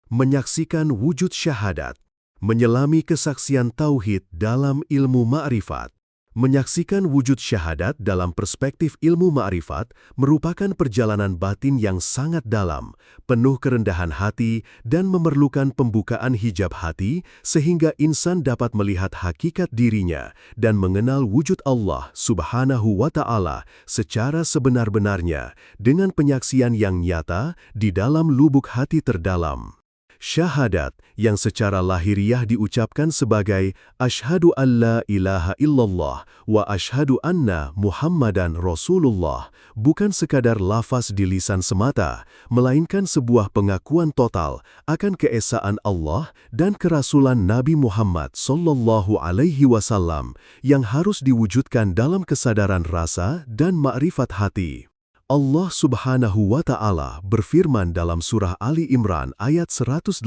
Menyaksikan wujud syahadat, menyelami kesaksian tauhid dalam ilmu ma'rifat. Menyaksikan wujud syahadat dalam perspektif ilmu ma'rifat merupakan perjalanan batin yang sangat dalam, penuh kerendahan hati dan memerlukan pembukaan hijab hati sehingga insan dapat melihat hakikat dirinya dan mengenal wujud Allah Subhanahu wa Ta'ala secara sebenar-benarnya dengan penyaksian yang nyata di dalam lubuk hati terdalam. Syahadat yang secara lahiriah diucapkan sebagai Asyhadu an la ilaha illallah wa asyhadu anna Muhammadan Rasulullah bukan sekadar lafaz di lisan semata, melainkan sebuah pengakuan total akan keesaan Allah dan kerasulan Nabi Muhammad sallallahu alaihi wasallam yang harus diwujudkan dalam kesadaran rasa dan ma'rifat hati. Allah Subhanahu wa Ta'ala berfirman dalam surah Ali Imran ayat 118,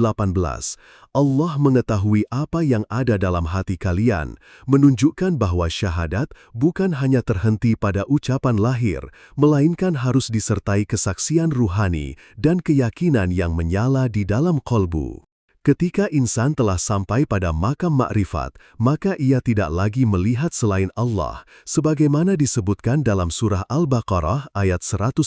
Allah mengetahui apa yang ada dalam hati kalian, menunjukkan bahwa syahadat bukan hanya terhenti pada ucapan lahir, melainkan harus disertai kesaksian ruhani dan keyakinan yang menyala di dalam qalbu. Ketika insan telah sampai pada makam makrifat, maka ia tidak lagi melihat selain Allah, sebagaimana disebutkan dalam surah Al-Baqarah ayat 152.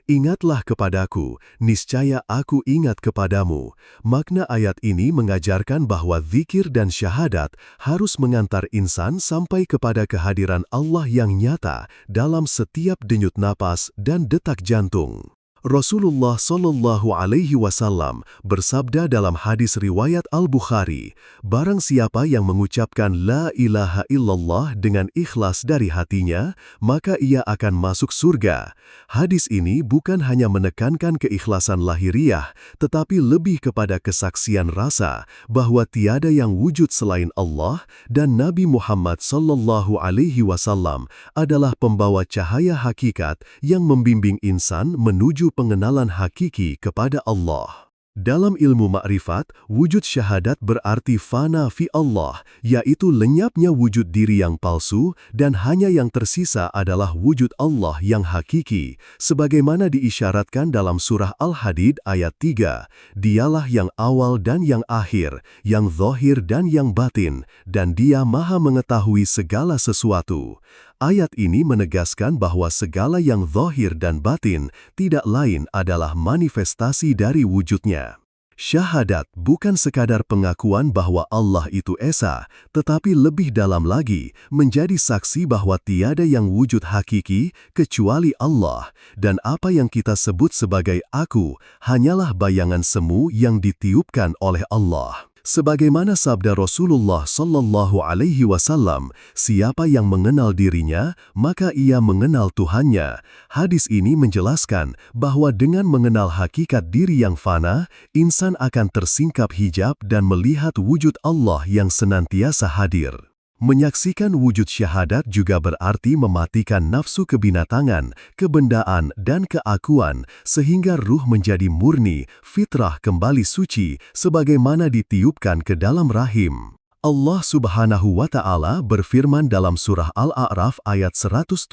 Ingatlah kepadaku, niscaya aku ingat kepadamu. Makna ayat ini mengajarkan bahwa zikir dan syahadat harus mengantar insan sampai kepada kehadiran Allah yang nyata dalam setiap denyut napas dan detak jantung. Rasulullah Shallallahu Alaihi Wasallam bersabda dalam hadis riwayat Al-Bukhari, barang siapa yang mengucapkan La ilaha illallah dengan ikhlas dari hatinya, maka ia akan masuk surga. Hadis ini bukan hanya menekankan keikhlasan lahiriah, tetapi lebih kepada kesaksian rasa bahwa tiada yang wujud selain Allah dan Nabi Muhammad Shallallahu Alaihi Wasallam adalah pembawa cahaya hakikat yang membimbing insan menuju pengenalan hakiki kepada Allah. Dalam ilmu makrifat, wujud syahadat berarti fana fi Allah, yaitu lenyapnya wujud diri yang palsu dan hanya yang tersisa adalah wujud Allah yang hakiki, sebagaimana diisyaratkan dalam surah Al-Hadid ayat 3, Dialah yang awal dan yang akhir, yang zahir dan yang batin, dan Dia Maha mengetahui segala sesuatu. Ayat ini menegaskan bahwa segala yang zahir dan batin tidak lain adalah manifestasi dari wujudnya. Syahadat bukan sekadar pengakuan bahwa Allah itu esa, tetapi lebih dalam lagi menjadi saksi bahwa tiada yang wujud hakiki kecuali Allah, dan apa yang kita sebut sebagai aku hanyalah bayangan semu yang ditiupkan oleh Allah. Sebagaimana sabda Rasulullah Sallallahu Alaihi Wasallam, siapa yang mengenal dirinya, maka ia mengenal Tuhannya. Hadis ini menjelaskan bahwa dengan mengenal hakikat diri yang fana, insan akan tersingkap hijab dan melihat wujud Allah yang senantiasa hadir. Menyaksikan wujud syahadat juga berarti mematikan nafsu kebinatangan, kebendaan, dan keakuan, sehingga ruh menjadi murni, fitrah kembali suci, sebagaimana ditiupkan ke dalam rahim. Allah Subhanahu wa Ta'ala berfirman dalam surah Al-A'raf ayat 172,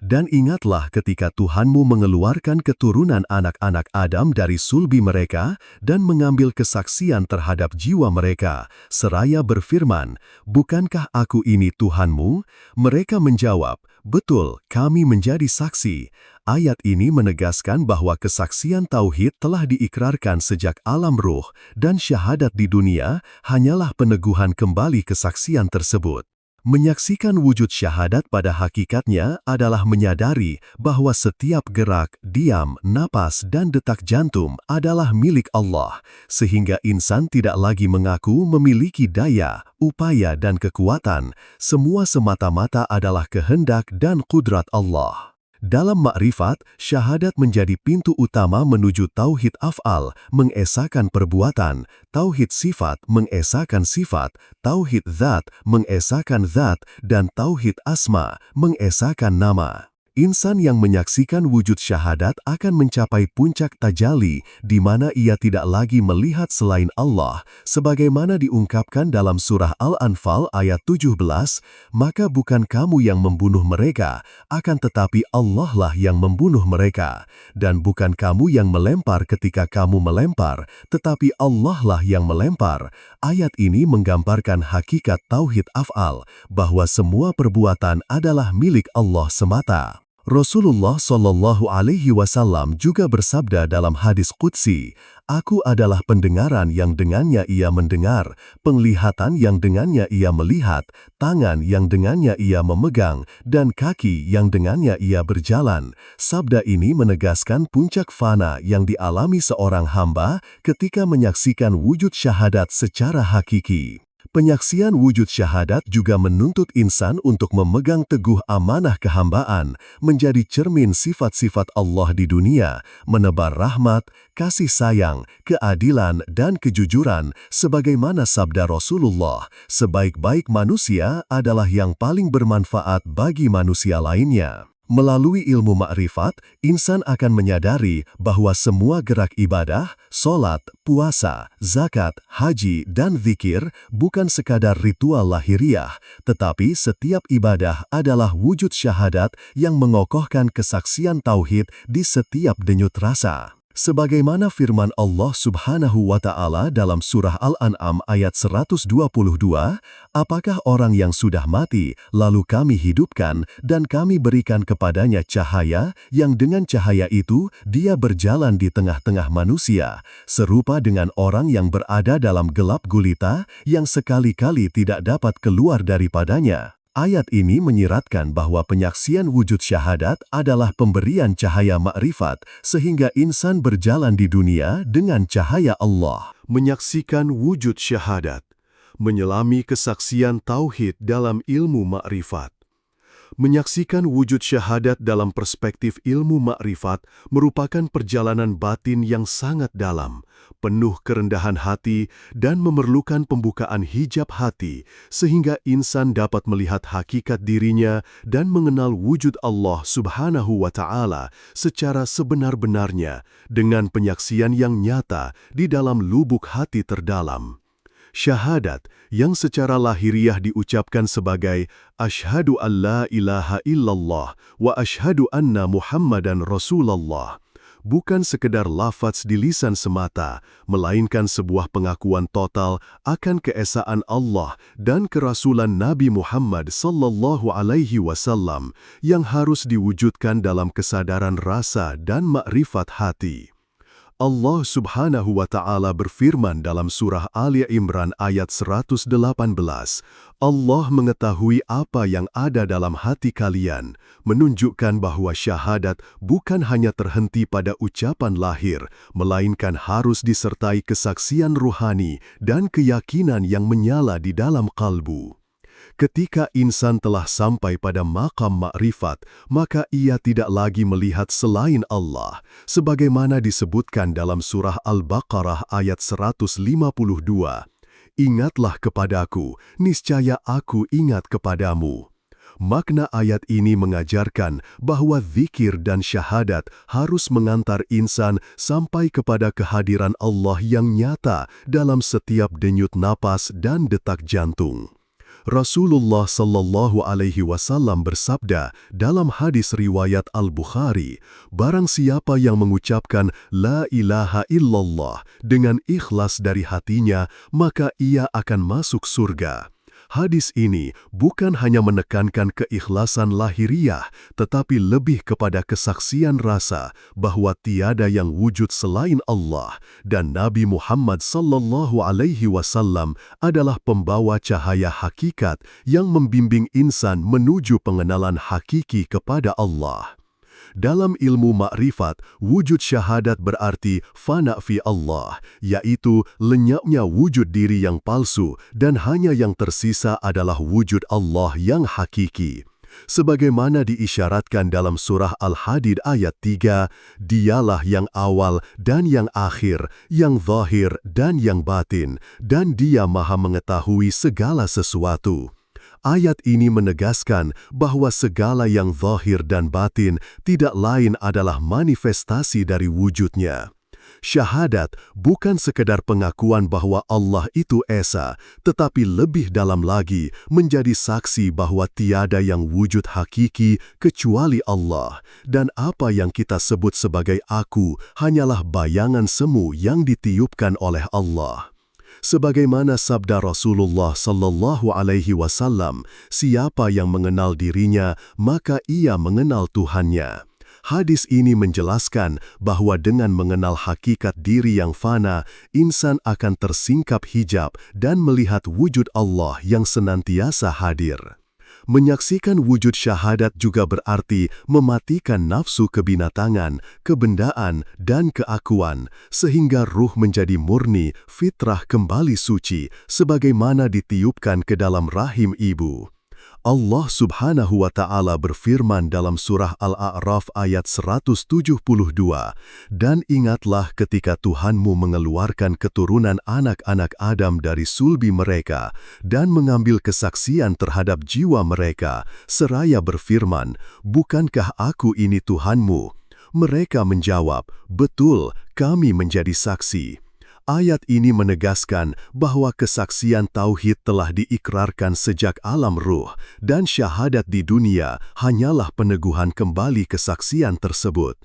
Dan ingatlah ketika Tuhanmu mengeluarkan keturunan anak-anak Adam dari sulbi mereka dan mengambil kesaksian terhadap jiwa mereka, seraya berfirman, Bukankah aku ini Tuhanmu? Mereka menjawab, Betul, kami menjadi saksi. Ayat ini menegaskan bahwa kesaksian tauhid telah diikrarkan sejak alam ruh dan syahadat di dunia hanyalah peneguhan kembali kesaksian tersebut. Menyaksikan wujud syahadat pada hakikatnya adalah menyadari bahwa setiap gerak, diam, napas, dan detak jantung adalah milik Allah, sehingga insan tidak lagi mengaku memiliki daya, upaya, dan kekuatan. Semua semata-mata adalah kehendak dan kudrat Allah. Dalam makrifat, syahadat menjadi pintu utama menuju tauhid af'al, mengesahkan perbuatan, tauhid sifat, mengesahkan sifat, tauhid zat, mengesahkan zat, dan tauhid asma, mengesahkan nama. Insan yang menyaksikan wujud syahadat akan mencapai puncak tajalli di mana ia tidak lagi melihat selain Allah, sebagaimana diungkapkan dalam surah Al-Anfal ayat 17, maka bukan kamu yang membunuh mereka, akan tetapi Allah lah yang membunuh mereka, dan bukan kamu yang melempar ketika kamu melempar, tetapi Allah lah yang melempar. Ayat ini menggambarkan hakikat tauhid af'al, bahwa semua perbuatan adalah milik Allah semata. Rasulullah Shallallahu Alaihi Wasallam juga bersabda dalam hadis qudsi, "Aku adalah pendengaran yang dengannya ia mendengar, penglihatan yang dengannya ia melihat, tangan yang dengannya ia memegang, dan kaki yang dengannya ia berjalan." Sabda ini menegaskan puncak fana yang dialami seorang hamba ketika menyaksikan wujud syahadat secara hakiki. Penyaksian wujud syahadat juga menuntut insan untuk memegang teguh amanah kehambaan, menjadi cermin sifat-sifat Allah di dunia, menebar rahmat, kasih sayang, keadilan, dan kejujuran, sebagaimana sabda Rasulullah, "Sebaik-baik manusia adalah yang paling bermanfaat bagi manusia lainnya." Melalui ilmu ma'rifat, insan akan menyadari bahwa semua gerak ibadah, solat, puasa, zakat, haji, dan zikir bukan sekadar ritual lahiriah, tetapi setiap ibadah adalah wujud syahadat yang mengokohkan kesaksian tauhid di setiap denyut rasa. Sebagaimana firman Allah Subhanahu wa Ta'ala dalam surah Al-An'am ayat 122, "Apakah orang yang sudah mati, lalu kami hidupkan, dan kami berikan kepadanya cahaya, yang dengan cahaya itu dia berjalan di tengah-tengah manusia, serupa dengan orang yang berada dalam gelap gulita, yang sekali-kali tidak dapat keluar daripadanya." Ayat ini menyiratkan bahwa penyaksian wujud syahadat adalah pemberian cahaya makrifat, sehingga insan berjalan di dunia dengan cahaya Allah. Menyaksikan wujud syahadat, menyelami kesaksian tauhid dalam ilmu makrifat. Menyaksikan wujud syahadat dalam perspektif ilmu makrifat merupakan perjalanan batin yang sangat dalam, penuh kerendahan hati dan memerlukan pembukaan hijab hati sehingga insan dapat melihat hakikat dirinya dan mengenal wujud Allah Subhanahu wa Ta'ala secara sebenar-benarnya dengan penyaksian yang nyata di dalam lubuk hati terdalam. Syahadat yang secara lahiriah diucapkan sebagai "Asyhadu an la ilaha illallah wa asyhadu anna Muhammadan Rasulullah" bukan sekedar lafaz di lisan semata, melainkan sebuah pengakuan total akan keesaan Allah dan kerasulan Nabi Muhammad sallallahu alaihi wasallam yang harus diwujudkan dalam kesadaran rasa dan makrifat hati. Allah Subhanahu wa Ta'ala berfirman dalam surah Ali Imran ayat 118, "Allah mengetahui apa yang ada dalam hati kalian," menunjukkan bahwa syahadat bukan hanya terhenti pada ucapan lahir, melainkan harus disertai kesaksian ruhani dan keyakinan yang menyala di dalam kalbu. Ketika insan telah sampai pada maqam makrifat, maka ia tidak lagi melihat selain Allah, sebagaimana disebutkan dalam surah Al-Baqarah ayat 152. "Ingatlah kepadaku, niscaya aku ingat kepadamu." Makna ayat ini mengajarkan bahwa zikir dan syahadat harus mengantar insan sampai kepada kehadiran Allah yang nyata dalam setiap denyut napas dan detak jantung. Rasulullah Sallallahu Alaihi Wasallam bersabda dalam hadis riwayat Al-Bukhari, "Barang siapa yang mengucapkan La ilaha illallah dengan ikhlas dari hatinya, maka ia akan masuk surga." Hadis ini bukan hanya menekankan keikhlasan lahiriah, tetapi lebih kepada kesaksian rasa bahwa tiada yang wujud selain Allah dan Nabi Muhammad sallallahu alaihi wasallam adalah pembawa cahaya hakikat yang membimbing insan menuju pengenalan hakiki kepada Allah. Dalam ilmu makrifat, wujud syahadat berarti fana fi Allah, yaitu lenyapnya wujud diri yang palsu dan hanya yang tersisa adalah wujud Allah yang hakiki. Sebagaimana diisyaratkan dalam surah Al-Hadid ayat 3, "Dialah yang awal dan yang akhir, yang zahir dan yang batin, dan Dia Maha mengetahui segala sesuatu." Ayat ini menegaskan bahwa segala yang zahir dan batin tidak lain adalah manifestasi dari wujudnya. Syahadat bukan sekedar pengakuan bahwa Allah itu Esa, tetapi lebih dalam lagi menjadi saksi bahwa tiada yang wujud hakiki kecuali Allah, dan apa yang kita sebut sebagai aku hanyalah bayangan semu yang ditiupkan oleh Allah. Sebagaimana sabda Rasulullah sallallahu alaihi wasallam, siapa yang mengenal dirinya, maka ia mengenal Tuhannya. Hadis ini menjelaskan bahwa dengan mengenal hakikat diri yang fana, insan akan tersingkap hijab dan melihat wujud Allah yang senantiasa hadir. Menyaksikan wujud syahadat juga berarti mematikan nafsu kebinatangan, kebendaan, dan keakuan, sehingga ruh menjadi murni, fitrah kembali suci, sebagaimana ditiupkan ke dalam rahim ibu. Allah Subhanahu wa Ta'ala berfirman dalam surah Al-A'raf ayat 172, "Dan ingatlah ketika Tuhanmu mengeluarkan keturunan anak-anak Adam dari sulbi mereka dan mengambil kesaksian terhadap jiwa mereka, seraya berfirman, 'Bukankah aku ini Tuhanmu?' Mereka menjawab, 'Betul, kami menjadi saksi.'" Ayat ini menegaskan bahwa kesaksian tauhid telah diikrarkan sejak alam ruh, dan syahadat di dunia hanyalah peneguhan kembali kesaksian tersebut.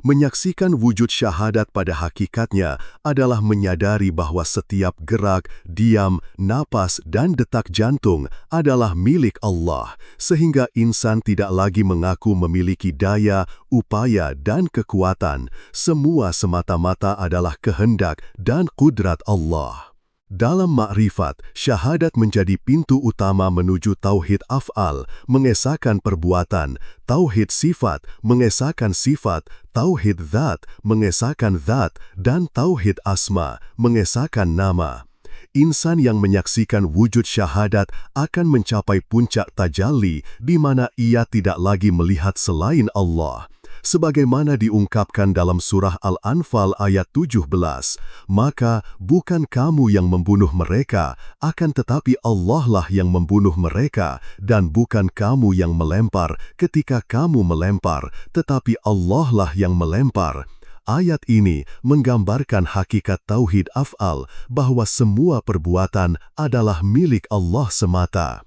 Menyaksikan wujud syahadat pada hakikatnya adalah menyadari bahwa setiap gerak, diam, napas, dan detak jantung adalah milik Allah, sehingga insan tidak lagi mengaku memiliki daya, upaya, dan kekuatan. Semua semata-mata adalah kehendak dan kudrat Allah. Dalam makrifat, syahadat menjadi pintu utama menuju tauhid af'al, mengesahkan perbuatan, tauhid sifat, mengesahkan sifat, tauhid zat, mengesahkan zat, dan tauhid asma, mengesahkan nama. Insan yang menyaksikan wujud syahadat akan mencapai puncak tajalli di mana ia tidak lagi melihat selain Allah. Sebagaimana diungkapkan dalam surah Al-Anfal ayat 17, "Maka bukan kamu yang membunuh mereka, akan tetapi Allah lah yang membunuh mereka, dan bukan kamu yang melempar ketika kamu melempar, tetapi Allah lah yang melempar." Ayat ini menggambarkan hakikat tauhid af'al bahwa semua perbuatan adalah milik Allah semata.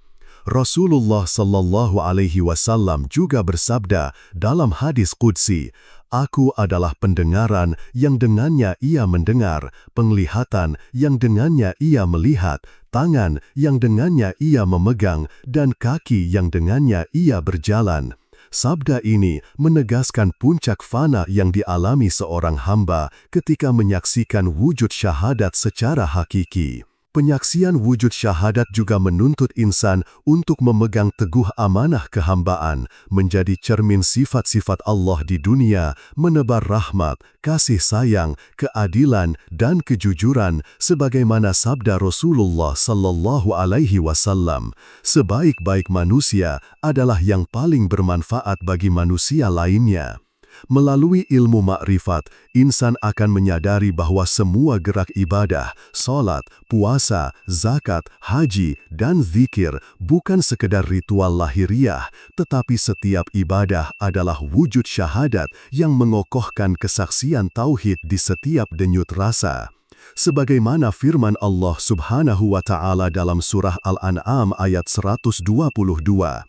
Rasulullah sallallahu alaihi wasallam juga bersabda dalam hadis qudsi, "Aku adalah pendengaran yang dengannya ia mendengar, penglihatan yang dengannya ia melihat, tangan yang dengannya ia memegang, dan kaki yang dengannya ia berjalan." Sabda ini menegaskan puncak fana yang dialami seorang hamba ketika menyaksikan wujud syahadat secara hakiki. Penyaksian wujud syahadat juga menuntut insan untuk memegang teguh amanah kehambaan, menjadi cermin sifat-sifat Allah di dunia, menebar rahmat, kasih sayang, keadilan, dan kejujuran, sebagaimana sabda Rasulullah sallallahu alaihi wasallam, "Sebaik-baik manusia adalah yang paling bermanfaat bagi manusia lainnya." Melalui ilmu makrifat, insan akan menyadari bahwa semua gerak ibadah, salat, puasa, zakat, haji, dan zikir bukan sekedar ritual lahiriah, tetapi setiap ibadah adalah wujud syahadat yang mengokohkan kesaksian tauhid di setiap denyut rasa. Sebagaimana firman Allah Subhanahu wa Ta'ala dalam surah Al-An'am ayat 122,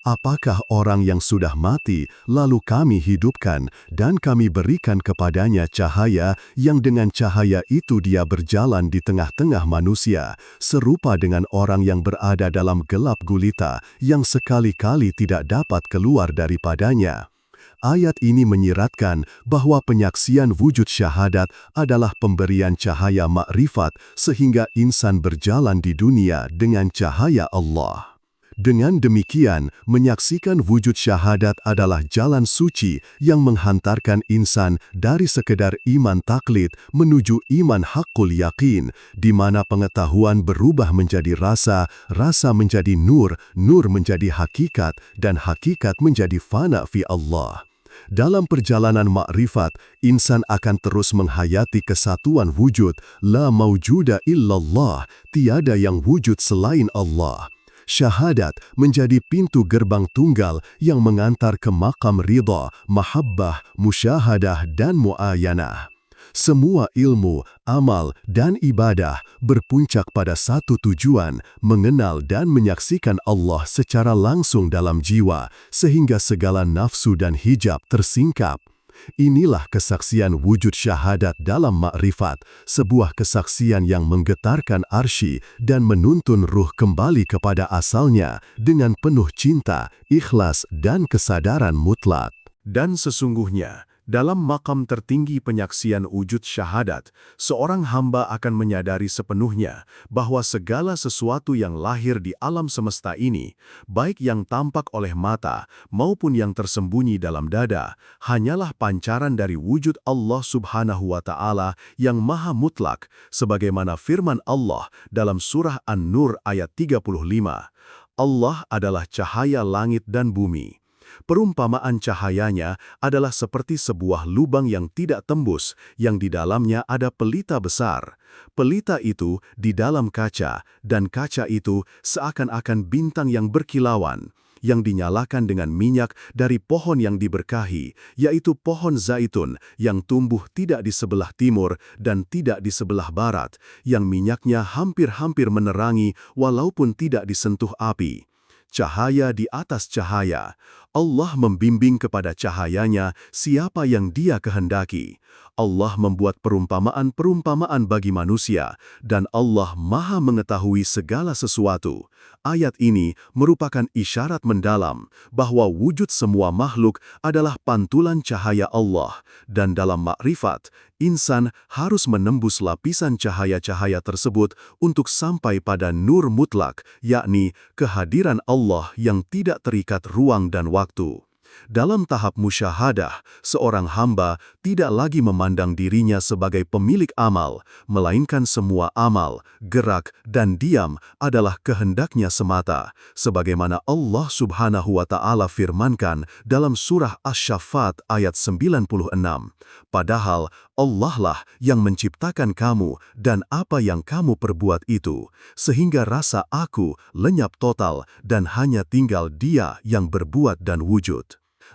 "Apakah orang yang sudah mati, lalu kami hidupkan, dan kami berikan kepadanya cahaya, yang dengan cahaya itu dia berjalan di tengah-tengah manusia, serupa dengan orang yang berada dalam gelap gulita, yang sekali-kali tidak dapat keluar daripadanya." Ayat ini menyiratkan bahwa penyaksian wujud syahadat adalah pemberian cahaya makrifat, sehingga insan berjalan di dunia dengan cahaya Allah. Dengan demikian, menyaksikan wujud syahadat adalah jalan suci yang menghantarkan insan dari sekedar iman taklid menuju iman haqqul yakin, di mana pengetahuan berubah menjadi rasa, rasa menjadi nur, nur menjadi hakikat, dan hakikat menjadi fana fi Allah. Dalam perjalanan makrifat, insan akan terus menghayati kesatuan wujud, la maujuda illallah, tiada yang wujud selain Allah. Syahadat menjadi pintu gerbang tunggal yang mengantar ke maqam ridha, mahabbah, musyahadah dan muayanah. Semua ilmu, amal, dan ibadah berpuncak pada satu tujuan, mengenal dan menyaksikan Allah secara langsung dalam jiwa, sehingga segala nafsu dan hijab tersingkap. Inilah kesaksian wujud syahadat dalam makrifat, sebuah kesaksian yang menggetarkan arsy dan menuntun ruh kembali kepada asalnya dengan penuh cinta, ikhlas, dan kesadaran mutlak. Dan sesungguhnya, dalam makam tertinggi penyaksian wujud syahadat, seorang hamba akan menyadari sepenuhnya bahwa segala sesuatu yang lahir di alam semesta ini, baik yang tampak oleh mata maupun yang tersembunyi dalam dada, hanyalah pancaran dari wujud Allah Subhanahu wa Ta'ala yang maha mutlak, sebagaimana firman Allah dalam surah An-Nur ayat 35, Allah adalah cahaya langit dan bumi. Perumpamaan cahayanya adalah seperti sebuah lubang yang tidak tembus, yang di dalamnya ada pelita besar. Pelita itu di dalam kaca, dan kaca itu seakan-akan bintang yang berkilauan, yang dinyalakan dengan minyak dari pohon yang diberkahi, yaitu pohon zaitun yang tumbuh tidak di sebelah timur dan tidak di sebelah barat, yang minyaknya hampir-hampir menerangi walaupun tidak disentuh api. Cahaya di atas cahaya. Allah membimbing kepada cahayanya siapa yang Dia kehendaki. Allah membuat perumpamaan-perumpamaan bagi manusia, dan Allah Maha mengetahui segala sesuatu. Ayat ini merupakan isyarat mendalam bahwa wujud semua makhluk adalah pantulan cahaya Allah, dan dalam makrifat, insan harus menembus lapisan cahaya-cahaya tersebut untuk sampai pada nur mutlak, yakni kehadiran Allah yang tidak terikat ruang dan waktu. Dalam tahap musyahadah, seorang hamba tidak lagi memandang dirinya sebagai pemilik amal, melainkan semua amal, gerak, dan diam adalah kehendaknya semata, sebagaimana Allah Subhanahu wa Ta'ala firmankan dalam surah Asy-Syaffat ayat 96. Padahal Allah lah yang menciptakan kamu dan apa yang kamu perbuat itu, sehingga rasa aku lenyap total dan hanya tinggal Dia yang berbuat dan wujud.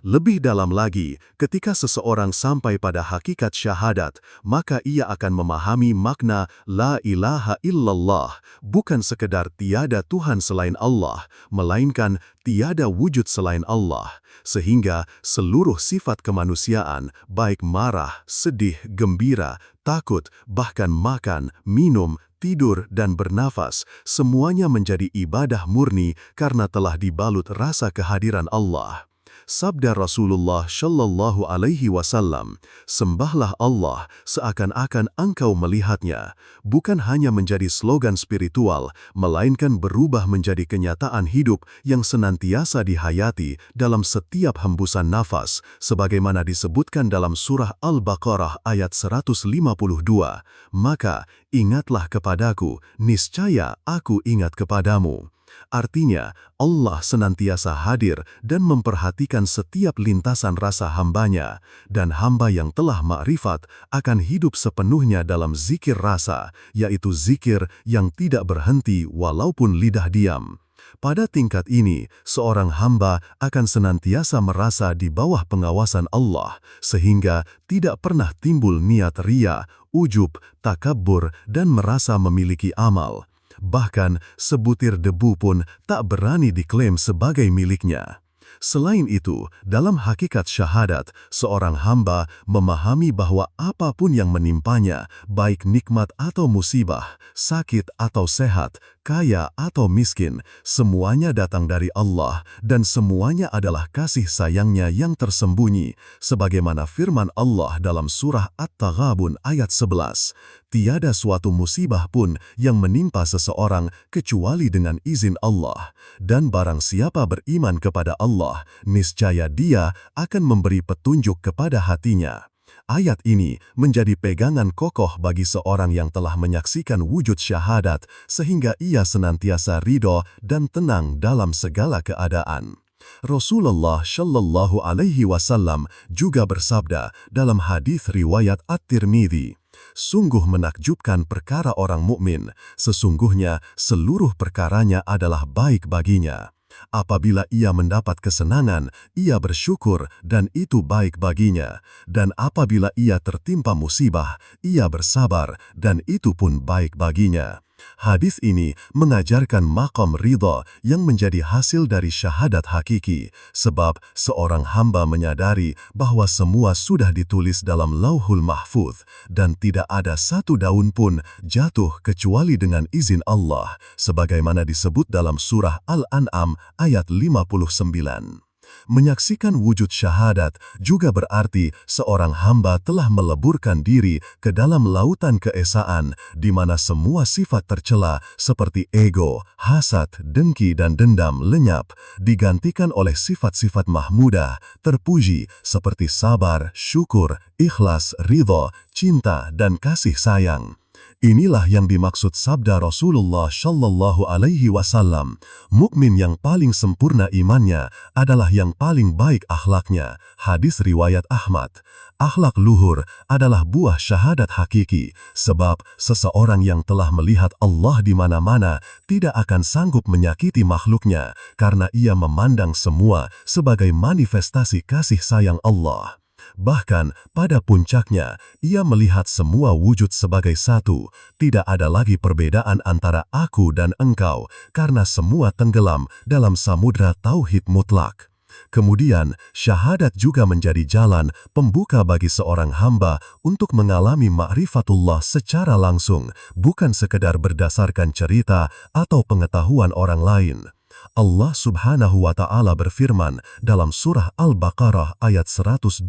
Lebih dalam lagi, ketika seseorang sampai pada hakikat syahadat, maka ia akan memahami makna La ilaha illallah, bukan sekedar tiada Tuhan selain Allah, melainkan tiada wujud selain Allah, sehingga seluruh sifat kemanusiaan, baik marah, sedih, gembira, takut, bahkan makan, minum, tidur, dan bernafas, semuanya menjadi ibadah murni karena telah dibalut rasa kehadiran Allah. Sabda Rasulullah Shallallahu Alaihi Wasallam, sembahlah Allah seakan-akan engkau melihatnya, bukan hanya menjadi slogan spiritual, melainkan berubah menjadi kenyataan hidup yang senantiasa dihayati dalam setiap hembusan nafas, sebagaimana disebutkan dalam surah Al-Baqarah ayat 152, maka ingatlah kepadaku, niscaya aku ingat kepadamu. Artinya, Allah senantiasa hadir dan memperhatikan setiap lintasan rasa hambanya, dan hamba yang telah makrifat akan hidup sepenuhnya dalam zikir rasa, yaitu zikir yang tidak berhenti walaupun lidah diam. Pada tingkat ini, seorang hamba akan senantiasa merasa di bawah pengawasan Allah, sehingga tidak pernah timbul niat riya, ujub, takabbur, dan merasa memiliki amal. Bahkan sebutir debu pun tak berani diklaim sebagai miliknya. Selain itu, dalam hakikat syahadat, seorang hamba memahami bahwa apapun yang menimpanya, baik nikmat atau musibah, sakit atau sehat, kaya atau miskin, semuanya datang dari Allah dan semuanya adalah kasih sayangnya yang tersembunyi, sebagaimana firman Allah dalam surah At-Taghabun ayat 11. Tiada suatu musibah pun yang menimpa seseorang kecuali dengan izin Allah, dan barang siapa beriman kepada Allah, niscaya Dia akan memberi petunjuk kepada hatinya. Ayat ini menjadi pegangan kokoh bagi seorang yang telah menyaksikan wujud syahadat, sehingga ia senantiasa ridho dan tenang dalam segala keadaan. Rasulullah Shallallahu Alaihi Wasallam juga bersabda dalam hadis riwayat At-Tirmidzi, Sungguh menakjubkan perkara orang mukmin, sesungguhnya seluruh perkaranya adalah baik baginya. Apabila ia mendapat kesenangan, ia bersyukur dan itu baik baginya. Dan apabila ia tertimpa musibah, ia bersabar dan itu pun baik baginya. Hadis ini mengajarkan maqam ridha yang menjadi hasil dari syahadat hakiki, sebab seorang hamba menyadari bahwa semua sudah ditulis dalam Lauhul Mahfuz dan tidak ada satu daun pun jatuh kecuali dengan izin Allah, sebagaimana disebut dalam surah Al-An'am ayat 59. Menyaksikan wujud syahadat juga berarti seorang hamba telah meleburkan diri ke dalam lautan keesaan di mana semua sifat tercela seperti ego, hasad, dengki dan dendam lenyap, digantikan oleh sifat-sifat mahmudah, terpuji seperti sabar, syukur, ikhlas, ridha, cinta dan kasih sayang. Inilah yang dimaksud sabda Rasulullah Shallallahu Alaihi Wasallam, mukmin yang paling sempurna imannya adalah yang paling baik akhlaknya. Hadis riwayat Ahmad. Akhlak luhur adalah buah syahadat hakiki, sebab seseorang yang telah melihat Allah di mana-mana tidak akan sanggup menyakiti makhluknya, karena ia memandang semua sebagai manifestasi kasih sayang Allah. Bahkan pada puncaknya, ia melihat semua wujud sebagai satu, tidak ada lagi perbedaan antara aku dan engkau, karena semua tenggelam dalam samudra tauhid mutlak. Kemudian, syahadat juga menjadi jalan pembuka bagi seorang hamba untuk mengalami ma'rifatullah secara langsung, bukan sekedar berdasarkan cerita atau pengetahuan orang lain. Allah Subhanahu wa Ta'ala berfirman dalam surah Al-Baqarah ayat 121,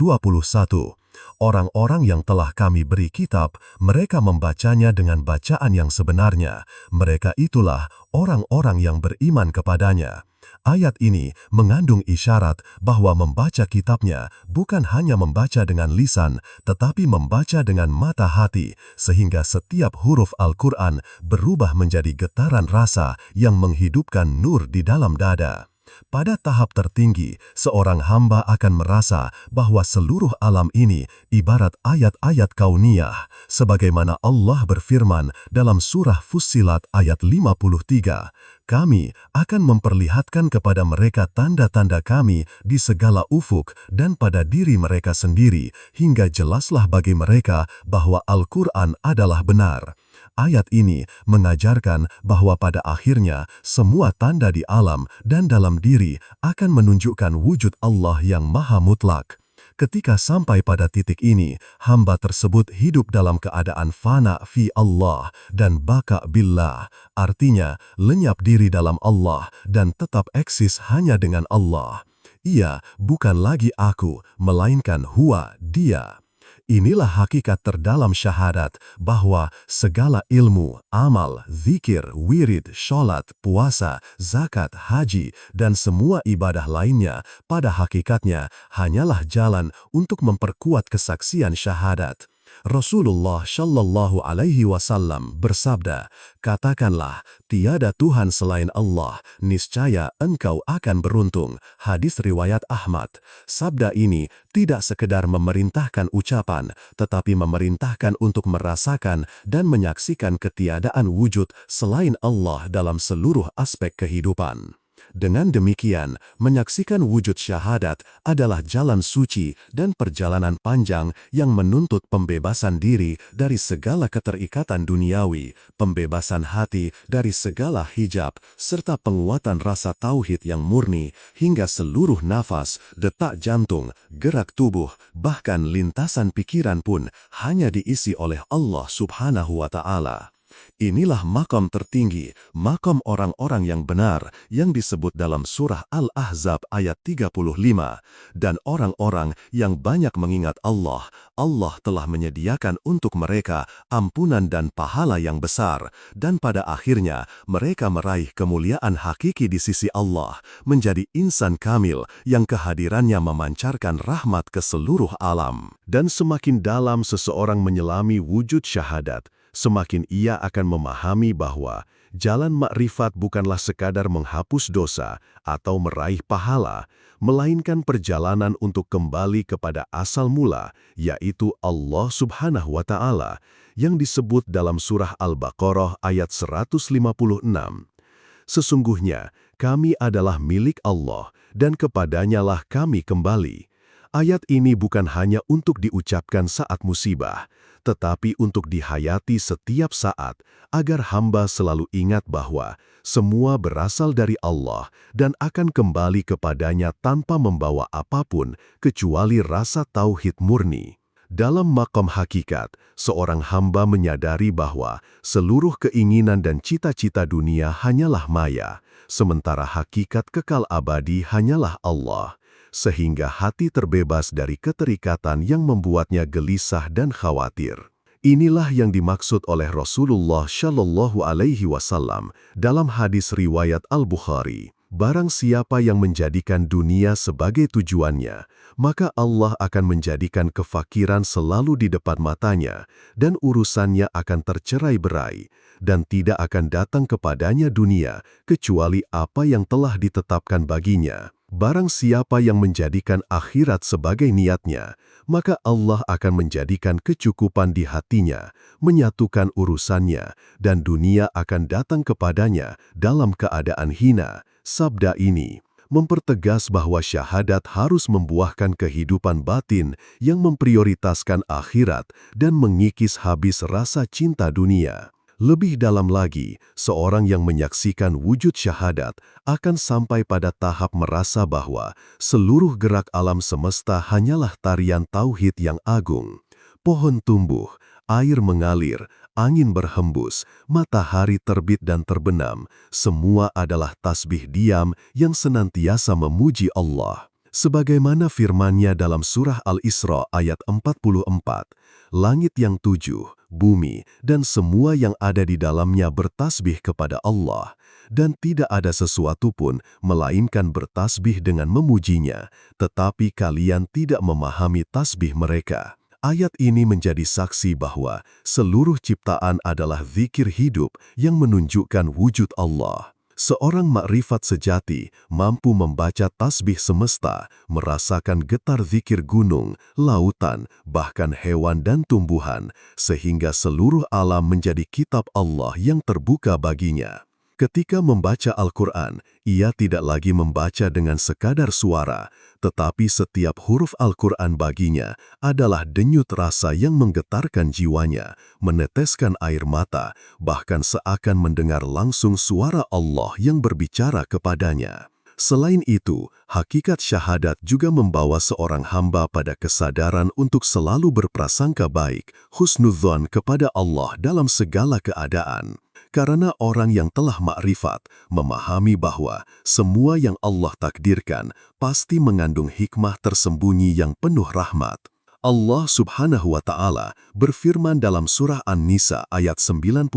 orang-orang yang telah kami beri kitab, mereka membacanya dengan bacaan yang sebenarnya, mereka itulah orang-orang yang beriman kepadanya. Ayat ini mengandung isyarat bahwa membaca kitabnya bukan hanya membaca dengan lisan, tetapi membaca dengan mata hati, sehingga setiap huruf Al-Quran berubah menjadi getaran rasa yang menghidupkan nur di dalam dada. Pada tahap tertinggi, seorang hamba akan merasa bahwa seluruh alam ini ibarat ayat-ayat kauniyah, sebagaimana Allah berfirman dalam surah Fussilat ayat 53, kami akan memperlihatkan kepada mereka tanda-tanda kami di segala ufuk dan pada diri mereka sendiri, hingga jelaslah bagi mereka bahwa Al-Quran adalah benar. Ayat ini mengajarkan bahwa pada akhirnya semua tanda di alam dan dalam diri akan menunjukkan wujud Allah yang maha mutlak. Ketika sampai pada titik ini, hamba tersebut hidup dalam keadaan fana fi Allah dan baka billah, artinya lenyap diri dalam Allah dan tetap eksis hanya dengan Allah. Ia bukan lagi aku, melainkan huwa, dia. Inilah hakikat terdalam syahadat bahwa segala ilmu, amal, zikir, wirid, sholat, puasa, zakat, haji, dan semua ibadah lainnya pada hakikatnya hanyalah jalan untuk memperkuat kesaksian syahadat. Rasulullah Shallallahu Alaihi Wasallam bersabda, katakanlah, tiada Tuhan selain Allah, niscaya engkau akan beruntung. Hadis riwayat Ahmad. Sabda ini tidak sekedar memerintahkan ucapan, tetapi memerintahkan untuk merasakan dan menyaksikan ketiadaan wujud selain Allah dalam seluruh aspek kehidupan. Dengan demikian, menyaksikan wujud syahadat adalah jalan suci dan perjalanan panjang yang menuntut pembebasan diri dari segala keterikatan duniawi, pembebasan hati dari segala hijab, serta penguatan rasa tauhid yang murni hingga seluruh nafas, detak jantung, gerak tubuh, bahkan lintasan pikiran pun hanya diisi oleh Allah Subhanahu wa Ta'ala. Inilah makam tertinggi, makam orang-orang yang benar yang disebut dalam surah Al-Ahzab ayat 35. Dan orang-orang yang banyak mengingat Allah, Allah telah menyediakan untuk mereka ampunan dan pahala yang besar. Dan pada akhirnya mereka meraih kemuliaan hakiki di sisi Allah, menjadi insan kamil yang kehadirannya memancarkan rahmat ke seluruh alam. Dan semakin dalam seseorang menyelami wujud syahadat, semakin ia akan memahami bahwa jalan makrifat bukanlah sekadar menghapus dosa atau meraih pahala, melainkan perjalanan untuk kembali kepada asal mula, yaitu Allah Subhanahu wa Ta'ala. yang disebut dalam surah Al-Baqarah ayat 156. Sesungguhnya, kami adalah milik Allah dan kepadanyalah kami kembali. Ayat ini bukan hanya untuk diucapkan saat musibah, tetapi untuk dihayati setiap saat agar hamba selalu ingat bahwa semua berasal dari Allah dan akan kembali kepadanya tanpa membawa apapun kecuali rasa tauhid murni. Dalam maqam hakikat, seorang hamba menyadari bahwa seluruh keinginan dan cita-cita dunia hanyalah maya, sementara hakikat kekal abadi hanyalah Allah, sehingga hati terbebas dari keterikatan yang membuatnya gelisah dan khawatir. Inilah yang dimaksud oleh Rasulullah Shallallahu Alaihi Wasallam dalam hadis riwayat Al-Bukhari. Barang siapa yang menjadikan dunia sebagai tujuannya, maka Allah akan menjadikan kefakiran selalu di depan matanya, dan urusannya akan tercerai-berai, dan tidak akan datang kepadanya dunia, kecuali apa yang telah ditetapkan baginya. Barang siapa yang menjadikan akhirat sebagai niatnya, maka Allah akan menjadikan kecukupan di hatinya, menyatukan urusannya, dan dunia akan datang kepadanya dalam keadaan hina. Sabda ini mempertegas bahwa syahadat harus membuahkan kehidupan batin yang memprioritaskan akhirat dan mengikis habis rasa cinta dunia. Lebih dalam lagi, seorang yang menyaksikan wujud syahadat akan sampai pada tahap merasa bahwa seluruh gerak alam semesta hanyalah tarian tauhid yang agung. Pohon tumbuh, air mengalir, angin berhembus, matahari terbit dan terbenam, semua adalah tasbih diam yang senantiasa memuji Allah. Sebagaimana firman-Nya dalam surah Al-Isra ayat 44, langit yang tujuh, bumi, dan semua yang ada di dalamnya bertasbih kepada Allah, dan tidak ada sesuatu pun melainkan bertasbih dengan memujinya, tetapi kalian tidak memahami tasbih mereka. Ayat ini menjadi saksi bahwa seluruh ciptaan adalah zikir hidup yang menunjukkan wujud Allah. Seorang makrifat sejati mampu membaca tasbih semesta, merasakan getar zikir gunung, lautan, bahkan hewan dan tumbuhan, sehingga seluruh alam menjadi kitab Allah yang terbuka baginya. Ketika membaca Al-Quran, ia tidak lagi membaca dengan sekadar suara, tetapi setiap huruf Al-Quran baginya adalah denyut rasa yang menggetarkan jiwanya, meneteskan air mata, bahkan seakan mendengar langsung suara Allah yang berbicara kepadanya. Selain itu, hakikat syahadat juga membawa seorang hamba pada kesadaran untuk selalu berprasangka baik, husnudzon kepada Allah dalam segala keadaan. Karena orang yang telah makrifat memahami bahwa semua yang Allah takdirkan pasti mengandung hikmah tersembunyi yang penuh rahmat. Allah Subhanahu wa Ta'ala berfirman dalam surah An-Nisa ayat 99,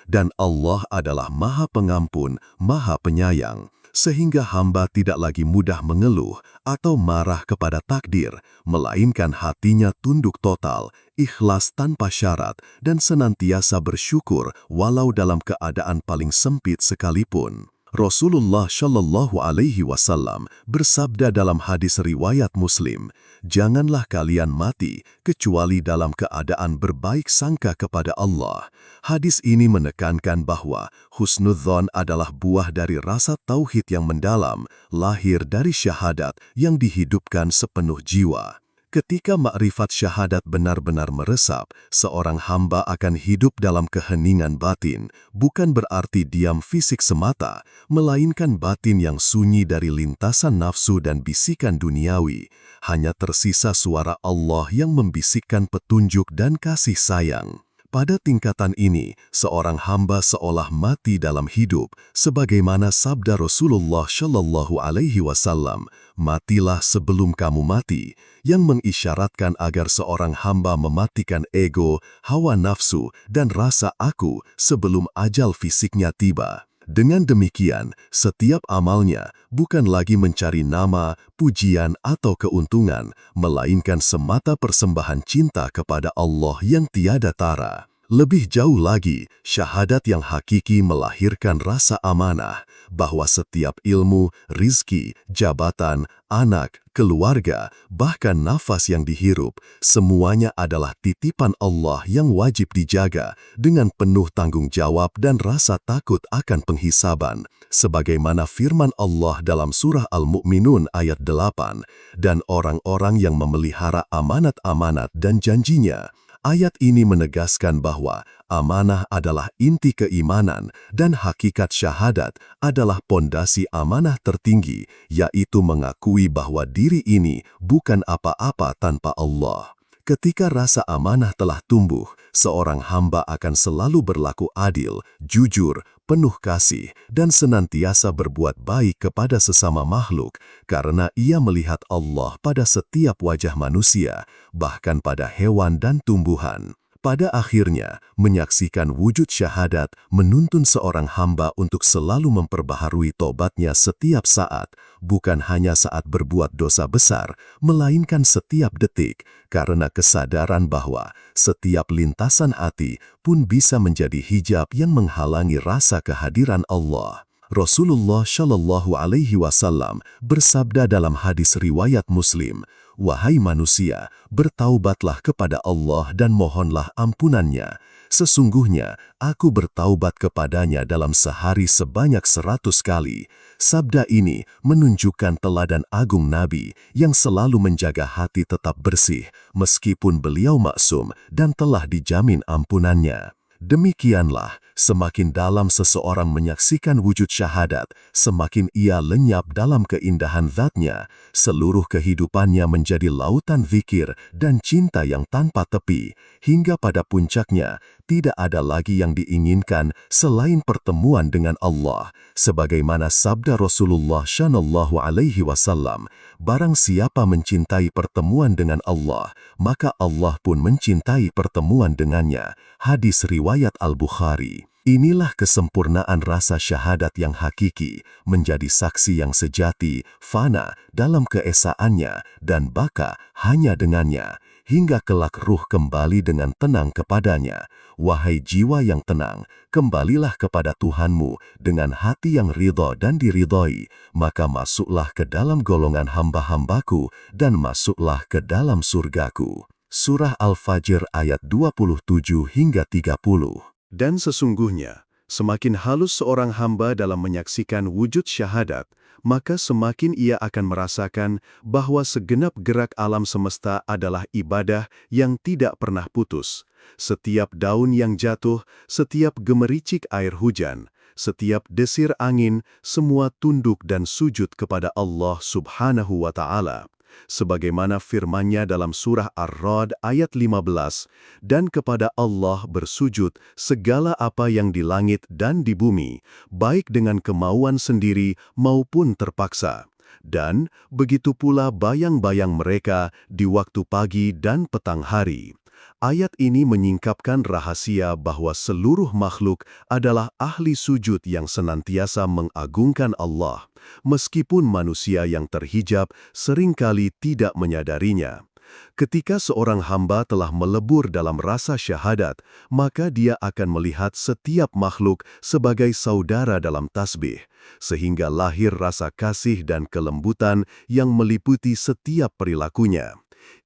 dan Allah adalah Maha Pengampun, Maha Penyayang, sehingga hamba tidak lagi mudah mengeluh atau marah kepada takdir, melainkan hatinya tunduk total, ikhlas tanpa syarat, dan senantiasa bersyukur walau dalam keadaan paling sempit sekalipun. Rasulullah Shallallahu Alaihi Wasallam bersabda dalam hadis riwayat Muslim, "Janganlah kalian mati kecuali dalam keadaan berbaik sangka kepada Allah." Hadis ini menekankan bahwa husnudzon adalah buah dari rasa tauhid yang mendalam, lahir dari syahadat yang dihidupkan sepenuh jiwa. Ketika makrifat syahadat benar-benar meresap, seorang hamba akan hidup dalam keheningan batin, bukan berarti diam fisik semata, melainkan batin yang sunyi dari lintasan nafsu dan bisikan duniawi. Hanya tersisa suara Allah yang membisikkan petunjuk dan kasih sayang. Pada tingkatan ini, seorang hamba seolah mati dalam hidup, sebagaimana sabda Rasulullah Shallallahu Alaihi Wasallam, "Matilah sebelum kamu mati," yang mengisyaratkan agar seorang hamba mematikan ego, hawa nafsu, dan rasa aku sebelum ajal fisiknya tiba. Dengan demikian, setiap amalnya bukan lagi mencari nama, pujian, atau keuntungan, melainkan semata persembahan cinta kepada Allah yang tiada tara. Lebih jauh lagi, syahadat yang hakiki melahirkan rasa amanah bahwa setiap ilmu, rizki, jabatan, anak, keluarga, bahkan nafas yang dihirup, semuanya adalah titipan Allah yang wajib dijaga dengan penuh tanggung jawab dan rasa takut akan penghisaban. Sebagaimana firman Allah dalam surah Al-Mu'minun ayat 8, dan orang-orang yang memelihara amanat-amanat dan janjinya. Ayat ini menegaskan bahwa amanah adalah inti keimanan dan hakikat syahadat adalah pondasi amanah tertinggi, yaitu mengakui bahwa diri ini bukan apa-apa tanpa Allah. Ketika rasa amanah telah tumbuh, seorang hamba akan selalu berlaku adil, jujur, penuh kasih, dan senantiasa berbuat baik kepada sesama makhluk karena ia melihat Allah pada setiap wajah manusia, bahkan pada hewan dan tumbuhan. Pada akhirnya, menyaksikan wujud syahadat menuntun seorang hamba untuk selalu memperbaharui tobatnya setiap saat, bukan hanya saat berbuat dosa besar, melainkan setiap detik, karena kesadaran bahwa setiap lintasan hati pun bisa menjadi hijab yang menghalangi rasa kehadiran Allah. Rasulullah Shallallahu Alaihi Wasallam bersabda dalam hadis riwayat Muslim, "Wahai manusia, bertaubatlah kepada Allah dan mohonlah ampunannya. Sesungguhnya aku bertaubat kepadanya dalam sehari sebanyak 100 kali." Sabda ini menunjukkan teladan agung Nabi yang selalu menjaga hati tetap bersih meskipun beliau maksum dan telah dijamin ampunannya. Demikianlah, semakin dalam seseorang menyaksikan wujud syahadat, semakin ia lenyap dalam keindahan zatnya. Seluruh kehidupannya menjadi lautan zikir dan cinta yang tanpa tepi, hingga pada puncaknya tidak ada lagi yang diinginkan selain pertemuan dengan Allah. Sebagaimana sabda Rasulullah Shallallahu Alaihi Wasallam, barang siapa mencintai pertemuan dengan Allah, maka Allah pun mencintai pertemuan dengannya. Hadis riwayat Al-Bukhari. Inilah kesempurnaan rasa syahadat yang hakiki, menjadi saksi yang sejati, fana dalam keesaannya, dan baka hanya dengannya, hingga kelak ruh kembali dengan tenang kepadanya. Wahai jiwa yang tenang, kembalilah kepada Tuhanmu dengan hati yang ridha dan diridhoi, maka masuklah ke dalam golongan hamba-hambaku dan masuklah ke dalam surgaku. Surah Al-Fajr ayat 27 hingga 30. Dan sesungguhnya, semakin halus seorang hamba dalam menyaksikan wujud syahadat, maka semakin ia akan merasakan bahwa segenap gerak alam semesta adalah ibadah yang tidak pernah putus. Setiap daun yang jatuh, setiap gemericik air hujan, setiap desir angin, semua tunduk dan sujud kepada Allah Subhanahu wa Ta'ala. Sebagaimana firman-Nya dalam surah Ar-Ra'd ayat 15, dan kepada Allah bersujud segala apa yang di langit dan di bumi, baik dengan kemauan sendiri maupun terpaksa. Dan begitu pula bayang-bayang mereka di waktu pagi dan petang hari. Ayat ini menyingkapkan rahasia bahwa seluruh makhluk adalah ahli sujud yang senantiasa mengagungkan Allah, meskipun manusia yang terhijab seringkali tidak menyadarinya. Ketika seorang hamba telah melebur dalam rasa syahadat, maka dia akan melihat setiap makhluk sebagai saudara dalam tasbih, sehingga lahir rasa kasih dan kelembutan yang meliputi setiap perilakunya.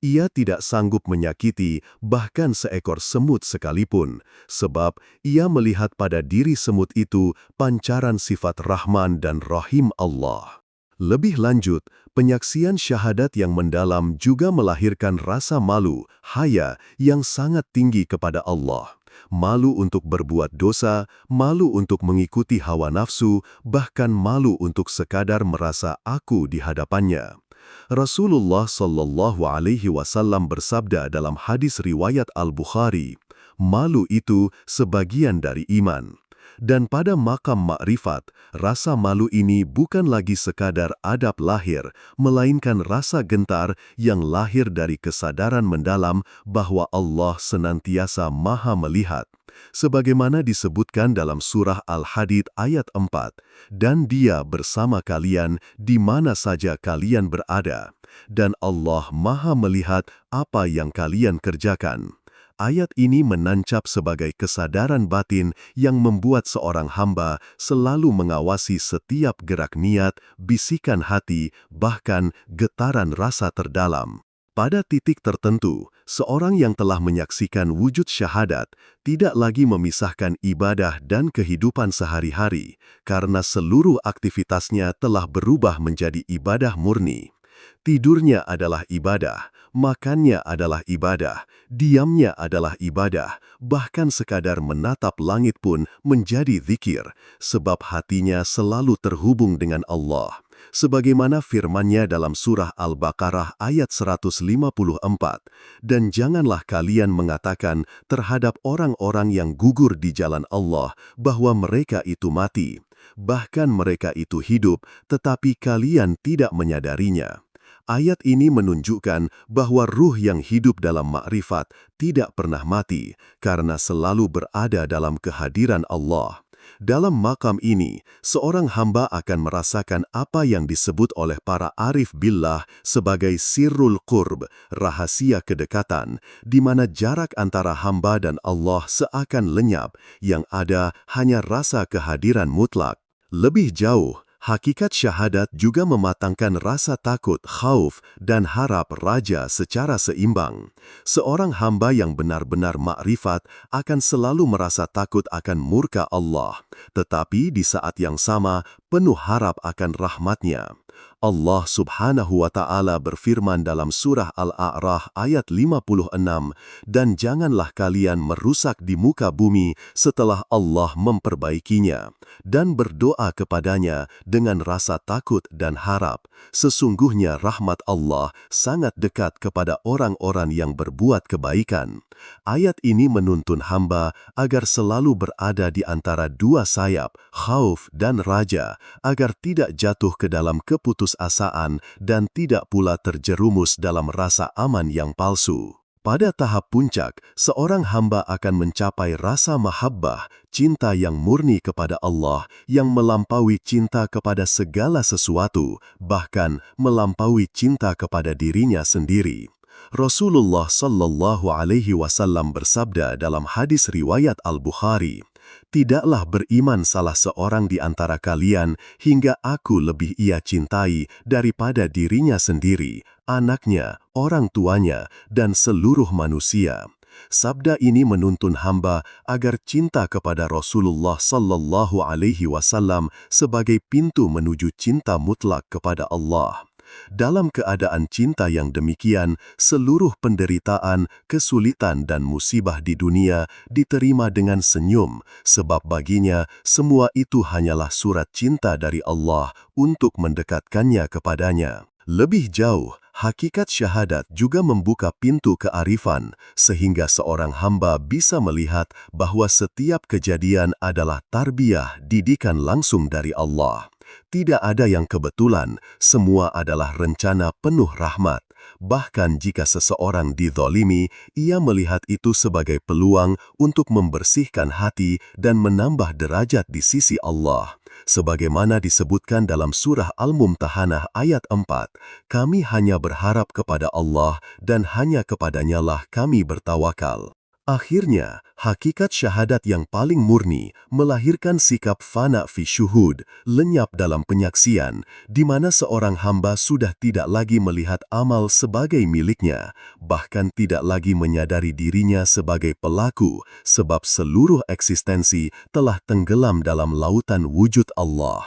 Ia tidak sanggup menyakiti bahkan seekor semut sekalipun, sebab ia melihat pada diri semut itu pancaran sifat Rahman dan Rahim Allah. Lebih lanjut, penyaksian syahadat yang mendalam juga melahirkan rasa malu, haya yang sangat tinggi kepada Allah. Malu untuk berbuat dosa, malu untuk mengikuti hawa nafsu, bahkan malu untuk sekadar merasa aku di hadapannya. Rasulullah Shallallahu Alaihi Wasallam bersabda dalam hadis riwayat Al-Bukhari, malu itu sebagian dari iman. Dan pada makam makrifat, rasa malu ini bukan lagi sekadar adab lahir, melainkan rasa gentar yang lahir dari kesadaran mendalam bahwa Allah senantiasa Maha melihat. Sebagaimana disebutkan dalam surah Al-Hadid ayat 4, dan Dia bersama kalian di mana saja kalian berada, dan Allah Maha melihat apa yang kalian kerjakan. Ayat ini menancap sebagai kesadaran batin yang membuat seorang hamba selalu mengawasi setiap gerak niat, bisikan hati, bahkan getaran rasa terdalam. Pada titik tertentu, seorang yang telah menyaksikan wujud syahadat tidak lagi memisahkan ibadah dan kehidupan sehari-hari, karena seluruh aktivitasnya telah berubah menjadi ibadah murni. Tidurnya adalah ibadah, makannya adalah ibadah, diamnya adalah ibadah, bahkan sekadar menatap langit pun menjadi zikir, sebab hatinya selalu terhubung dengan Allah. Sebagaimana firman-Nya dalam surah Al-Baqarah ayat 154, "Dan janganlah kalian mengatakan terhadap orang-orang yang gugur di jalan Allah bahwa mereka itu mati. Bahkan mereka itu hidup, tetapi kalian tidak menyadarinya." Ayat ini menunjukkan bahwa ruh yang hidup dalam makrifat tidak pernah mati karena selalu berada dalam kehadiran Allah. Dalam makam ini, seorang hamba akan merasakan apa yang disebut oleh para arif billah sebagai sirrul qurb, rahasia kedekatan, di mana jarak antara hamba dan Allah seakan lenyap, yang ada hanya rasa kehadiran mutlak. Lebih jauh, hakikat syahadat juga mematangkan rasa takut, khauf, dan harap raja secara seimbang. Seorang hamba yang benar-benar makrifat akan selalu merasa takut akan murka Allah, tetapi di saat yang sama penuh harap akan rahmat-Nya. Allah Subhanahu wa Ta'ala berfirman dalam surah Al-A'raf ayat 56, "Dan janganlah kalian merusak di muka bumi setelah Allah memperbaikinya, dan berdoa kepadanya dengan rasa takut dan harap. Sesungguhnya rahmat Allah sangat dekat kepada orang-orang yang berbuat kebaikan." Ayat ini menuntun hamba agar selalu berada di antara dua sayap, khauf dan raja, agar tidak jatuh ke dalam keputusasaan dan tidak pula terjerumus dalam rasa aman yang palsu. Pada tahap puncak, seorang hamba akan mencapai rasa mahabbah, cinta yang murni kepada Allah, yang melampaui cinta kepada segala sesuatu, bahkan melampaui cinta kepada dirinya sendiri. Rasulullah Shallallahu Alaihi Wasallam bersabda dalam hadis riwayat Al-Bukhari, "Tidaklah beriman salah seorang di antara kalian hingga aku lebih ia cintai daripada dirinya sendiri, anaknya, orang tuanya, dan seluruh manusia." Sabda ini menuntun hamba agar cinta kepada Rasulullah Shallallahu Alaihi Wasallam sebagai pintu menuju cinta mutlak kepada Allah. Dalam keadaan cinta yang demikian, seluruh penderitaan, kesulitan dan musibah di dunia diterima dengan senyum, sebab baginya semua itu hanyalah surat cinta dari Allah untuk mendekatkannya kepadanya. Lebih jauh, hakikat syahadat juga membuka pintu kearifan, sehingga seorang hamba bisa melihat bahwa setiap kejadian adalah tarbiyah, didikan langsung dari Allah. Tidak ada yang kebetulan, semua adalah rencana penuh rahmat. Bahkan jika seseorang dizolimi, ia melihat itu sebagai peluang untuk membersihkan hati dan menambah derajat di sisi Allah. Sebagaimana disebutkan dalam surah Al-Mumtahanah ayat 4, "Kami hanya berharap kepada Allah dan hanya kepadanyalah kami bertawakal." Akhirnya, hakikat syahadat yang paling murni melahirkan sikap fana fi syuhud, lenyap dalam penyaksian, di mana seorang hamba sudah tidak lagi melihat amal sebagai miliknya, bahkan tidak lagi menyadari dirinya sebagai pelaku, sebab seluruh eksistensi telah tenggelam dalam lautan wujud Allah.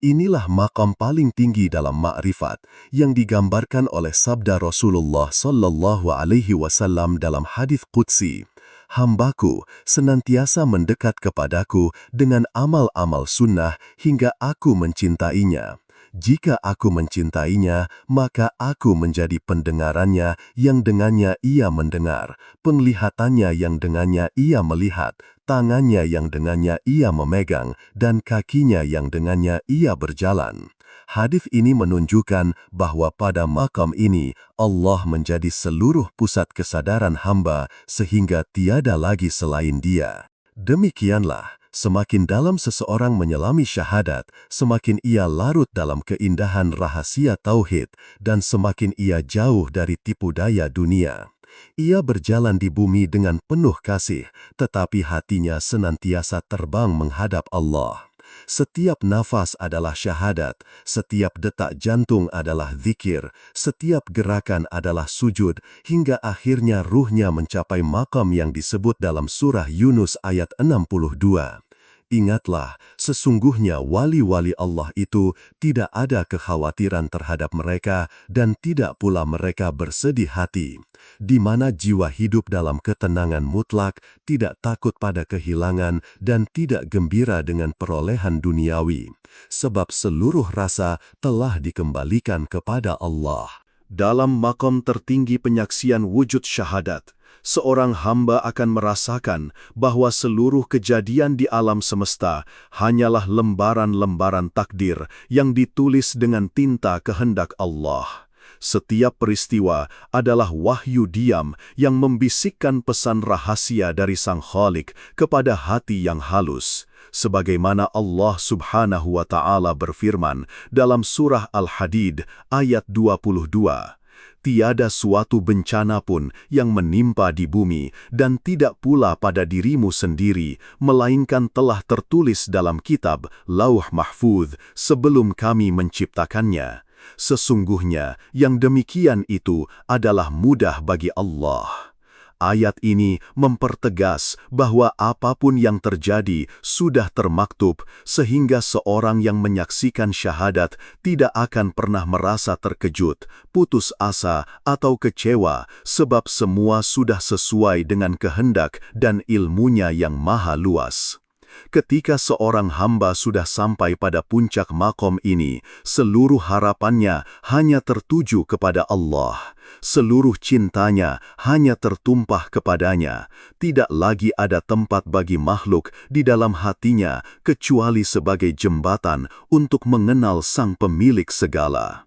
Inilah makam paling tinggi dalam makrifat yang digambarkan oleh sabda Rasulullah Sallallahu Alaihi Wasallam dalam hadis qudsi, "Hambaku senantiasa mendekat kepadaku dengan amal-amal sunnah hingga aku mencintainya. Jika aku mencintainya, maka aku menjadi pendengarannya yang dengannya ia mendengar, penglihatannya yang dengannya ia melihat, tangannya yang dengannya ia memegang, dan kakinya yang dengannya ia berjalan." Hadis ini menunjukkan bahwa pada makam ini Allah menjadi seluruh pusat kesadaran hamba sehingga tiada lagi selain Dia. Demikianlah, semakin dalam seseorang menyelami syahadat, semakin ia larut dalam keindahan rahasia tauhid dan semakin ia jauh dari tipu daya dunia. Ia berjalan di bumi dengan penuh kasih, tetapi hatinya senantiasa terbang menghadap Allah. Setiap nafas adalah syahadat, setiap detak jantung adalah zikir, setiap gerakan adalah sujud, hingga akhirnya ruhnya mencapai makam yang disebut dalam surah Yunus ayat 62. Ingatlah, sesungguhnya wali-wali Allah itu tidak ada kekhawatiran terhadap mereka dan tidak pula mereka bersedih hati, di mana jiwa hidup dalam ketenangan mutlak, tidak takut pada kehilangan dan tidak gembira dengan perolehan duniawi, sebab seluruh rasa telah dikembalikan kepada Allah. Dalam makom tertinggi penyaksian wujud syahadat, seorang hamba akan merasakan bahwa seluruh kejadian di alam semesta hanyalah lembaran-lembaran takdir yang ditulis dengan tinta kehendak Allah. Setiap peristiwa adalah wahyu diam yang membisikkan pesan rahasia dari Sang Khalik kepada hati yang halus. Sebagaimana Allah Subhanahu wa Ta'ala berfirman dalam surah Al-Hadid ayat 22. Tiada suatu bencana pun yang menimpa di bumi dan tidak pula pada dirimu sendiri, melainkan telah tertulis dalam kitab Lauh Mahfuz sebelum kami menciptakannya. Sesungguhnya yang demikian itu adalah mudah bagi Allah. Ayat ini mempertegas bahwa apapun yang terjadi sudah termaktub, sehingga seorang yang menyaksikan syahadat tidak akan pernah merasa terkejut, putus asa, atau kecewa, sebab semua sudah sesuai dengan kehendak dan ilmunya yang maha luas. Ketika seorang hamba sudah sampai pada puncak makom ini, seluruh harapannya hanya tertuju kepada Allah. Seluruh cintanya hanya tertumpah kepadanya. Tidak lagi ada tempat bagi makhluk di dalam hatinya kecuali sebagai jembatan untuk mengenal Sang Pemilik segala.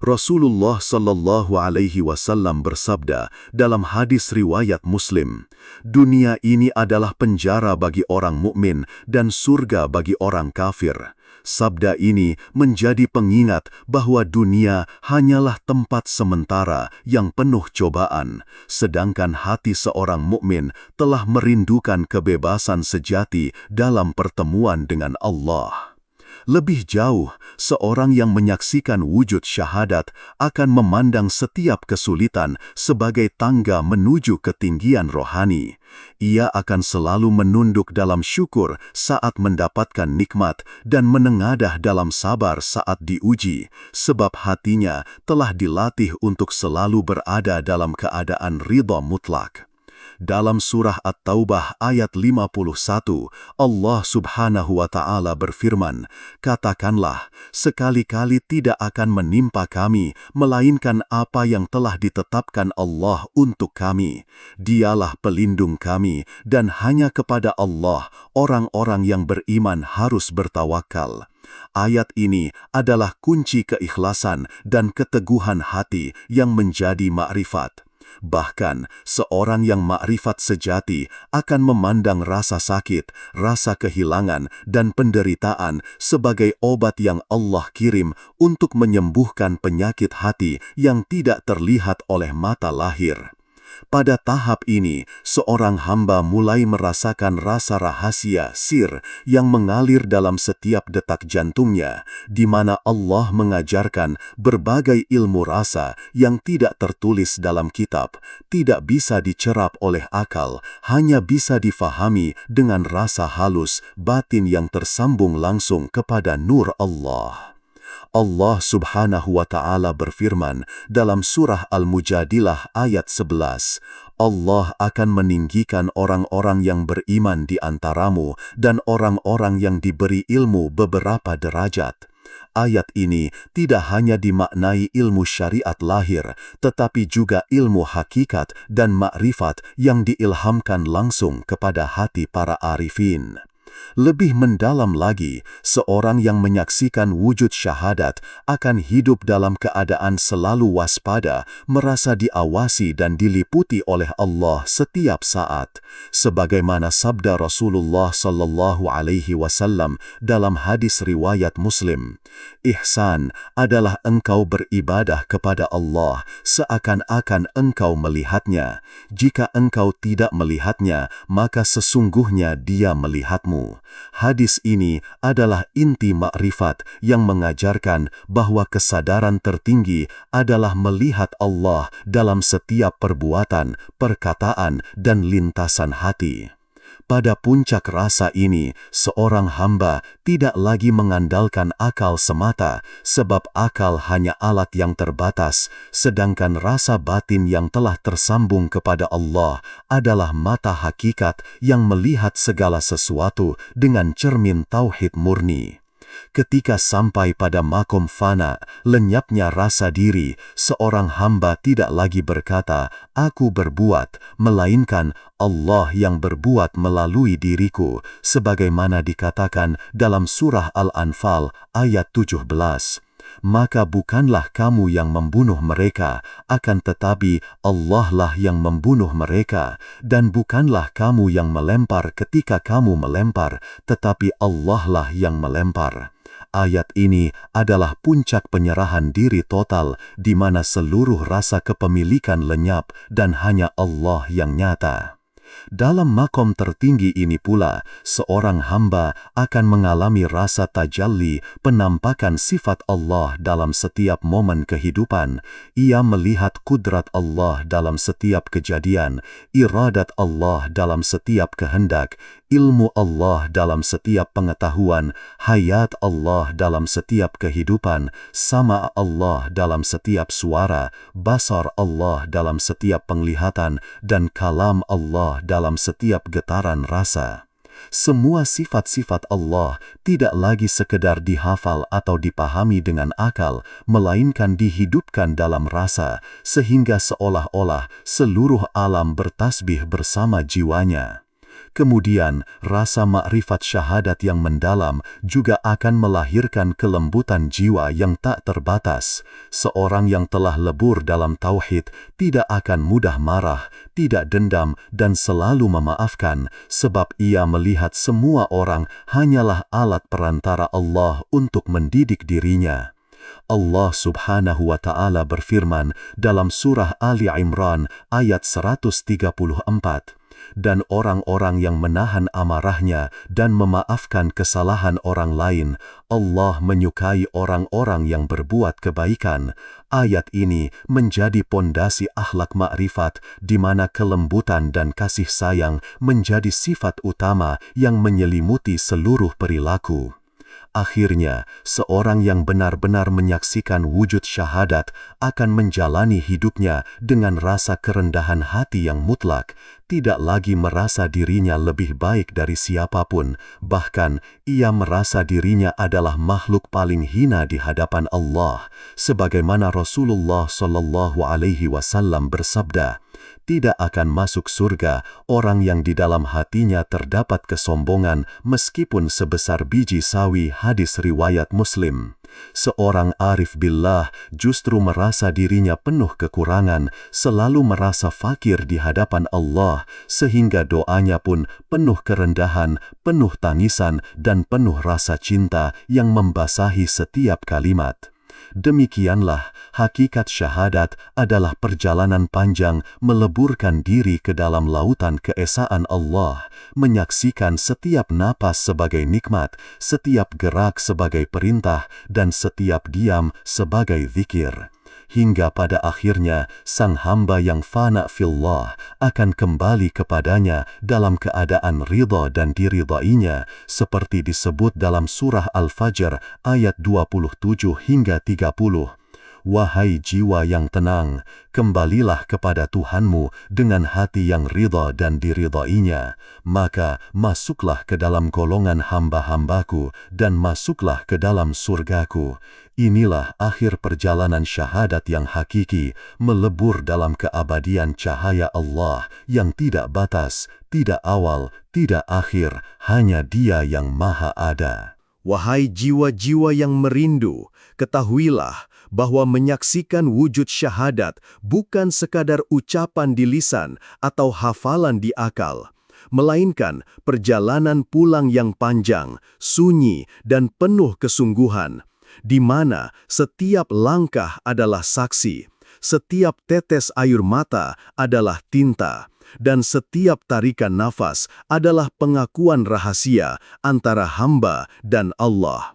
Rasulullah Sallallahu Alaihi Wasallam bersabda dalam hadis riwayat Muslim, dunia ini adalah penjara bagi orang mukmin dan surga bagi orang kafir. Sabda ini menjadi pengingat bahwa dunia hanyalah tempat sementara yang penuh cobaan, sedangkan hati seorang mukmin telah merindukan kebebasan sejati dalam pertemuan dengan Allah. Lebih jauh, seorang yang menyaksikan wujud syahadat akan memandang setiap kesulitan sebagai tangga menuju ketinggian rohani. Ia akan selalu menunduk dalam syukur saat mendapatkan nikmat dan menengadah dalam sabar saat diuji, sebab hatinya telah dilatih untuk selalu berada dalam keadaan ridha mutlak. Dalam surah At-Taubah ayat 51, Allah Subhanahu wa Ta'ala berfirman, "Katakanlah, sekali-kali tidak akan menimpa kami, melainkan apa yang telah ditetapkan Allah untuk kami. Dialah pelindung kami, dan hanya kepada Allah orang-orang yang beriman harus bertawakal." Ayat ini adalah kunci keikhlasan dan keteguhan hati yang menjadi makrifat. Bahkan, seorang yang makrifat sejati akan memandang rasa sakit, rasa kehilangan, dan penderitaan sebagai obat yang Allah kirim untuk menyembuhkan penyakit hati yang tidak terlihat oleh mata lahir. Pada tahap ini, seorang hamba mulai merasakan rasa rahasia sir yang mengalir dalam setiap detak jantungnya, di mana Allah mengajarkan berbagai ilmu rasa yang tidak tertulis dalam kitab, tidak bisa dicerap oleh akal, hanya bisa difahami dengan rasa halus batin yang tersambung langsung kepada nur Allah. Allah Subhanahu wa Ta'ala berfirman dalam surah Al-Mujadilah ayat 11, Allah akan meninggikan orang-orang yang beriman di antaramu dan orang-orang yang diberi ilmu beberapa derajat. Ayat ini tidak hanya dimaknai ilmu syariat lahir, tetapi juga ilmu hakikat dan makrifat yang diilhamkan langsung kepada hati para arifin. Lebih mendalam lagi, seorang yang menyaksikan wujud syahadat akan hidup dalam keadaan selalu waspada, merasa diawasi dan diliputi oleh Allah setiap saat. Sebagaimana sabda Rasulullah SAW dalam hadis riwayat Muslim, "Ihsan adalah engkau beribadah kepada Allah seakan-akan engkau melihatnya. Jika engkau tidak melihatnya, maka sesungguhnya Dia melihatmu." Hadis ini adalah inti makrifat yang mengajarkan bahwa kesadaran tertinggi adalah melihat Allah dalam setiap perbuatan, perkataan, dan lintasan hati. Pada puncak rasa ini, seorang hamba tidak lagi mengandalkan akal semata, sebab akal hanya alat yang terbatas, sedangkan rasa batin yang telah tersambung kepada Allah adalah mata hakikat yang melihat segala sesuatu dengan cermin tauhid murni. Ketika sampai pada makom fana, lenyapnya rasa diri, seorang hamba tidak lagi berkata, "Aku berbuat," melainkan Allah yang berbuat melalui diriku, sebagaimana dikatakan dalam surah Al-Anfal ayat 17. Maka bukanlah kamu yang membunuh mereka, akan tetapi Allah lah yang membunuh mereka, dan bukanlah kamu yang melempar ketika kamu melempar, tetapi Allah lah yang melempar. Ayat ini adalah puncak penyerahan diri total, di mana seluruh rasa kepemilikan lenyap dan hanya Allah yang nyata. Dalam makom tertinggi ini pula, seorang hamba akan mengalami rasa tajalli, penampakan sifat Allah dalam setiap momen kehidupan. Ia melihat kudrat Allah dalam setiap kejadian, iradat Allah dalam setiap kehendak, ilmu Allah dalam setiap pengetahuan, hayat Allah dalam setiap kehidupan, sama Allah dalam setiap suara, basar Allah dalam setiap penglihatan, dan kalam Allah dalam setiap getaran rasa. Semua sifat-sifat Allah tidak lagi sekedar dihafal atau dipahami dengan akal, melainkan dihidupkan dalam rasa, sehingga seolah-olah seluruh alam bertasbih bersama jiwanya. Kemudian, rasa makrifat syahadat yang mendalam juga akan melahirkan kelembutan jiwa yang tak terbatas. Seorang yang telah lebur dalam tauhid tidak akan mudah marah, tidak dendam, dan selalu memaafkan, sebab ia melihat semua orang hanyalah alat perantara Allah untuk mendidik dirinya. Allah Subhanahu wa Ta'ala berfirman dalam surah Ali Imran ayat 134, "Dan orang-orang yang menahan amarahnya dan memaafkan kesalahan orang lain, Allah menyukai orang-orang yang berbuat kebaikan." Ayat ini menjadi pondasi akhlak makrifat, di mana kelembutan dan kasih sayang menjadi sifat utama yang menyelimuti seluruh perilaku. Akhirnya, seorang yang benar-benar menyaksikan wujud syahadat akan menjalani hidupnya dengan rasa kerendahan hati yang mutlak, tidak lagi merasa dirinya lebih baik dari siapapun, bahkan ia merasa dirinya adalah makhluk paling hina di hadapan Allah, sebagaimana Rasulullah SAW bersabda, "Tidak akan masuk surga orang yang di dalam hatinya terdapat kesombongan meskipun sebesar biji sawi." Hadis riwayat Muslim. Seorang arif billah justru merasa dirinya penuh kekurangan, selalu merasa fakir di hadapan Allah, sehingga doanya pun penuh kerendahan, penuh tangisan, dan penuh rasa cinta yang membasahi setiap kalimat. Demikianlah, hakikat syahadat adalah perjalanan panjang meleburkan diri ke dalam lautan keesaan Allah, menyaksikan setiap napas sebagai nikmat, setiap gerak sebagai perintah, dan setiap diam sebagai zikir. Hingga pada akhirnya, sang hamba yang fana fillah akan kembali kepadanya dalam keadaan ridha dan diridainya, seperti disebut dalam surah Al-Fajr ayat 27 hingga 30. Wahai jiwa yang tenang, kembalilah kepada Tuhanmu dengan hati yang ridha dan diridainya, maka masuklah ke dalam golongan hamba-hambaku dan masuklah ke dalam surgaku. Inilah akhir perjalanan syahadat yang hakiki, melebur dalam keabadian cahaya Allah yang tidak batas, tidak awal, tidak akhir, hanya Dia yang Maha Ada. Wahai jiwa-jiwa yang merindu, ketahuilah bahwa menyaksikan wujud syahadat bukan sekadar ucapan di lisan atau hafalan di akal, melainkan perjalanan pulang yang panjang, sunyi, dan penuh kesungguhan, di mana setiap langkah adalah saksi, setiap tetes air mata adalah tinta, dan setiap tarikan nafas adalah pengakuan rahasia antara hamba dan Allah.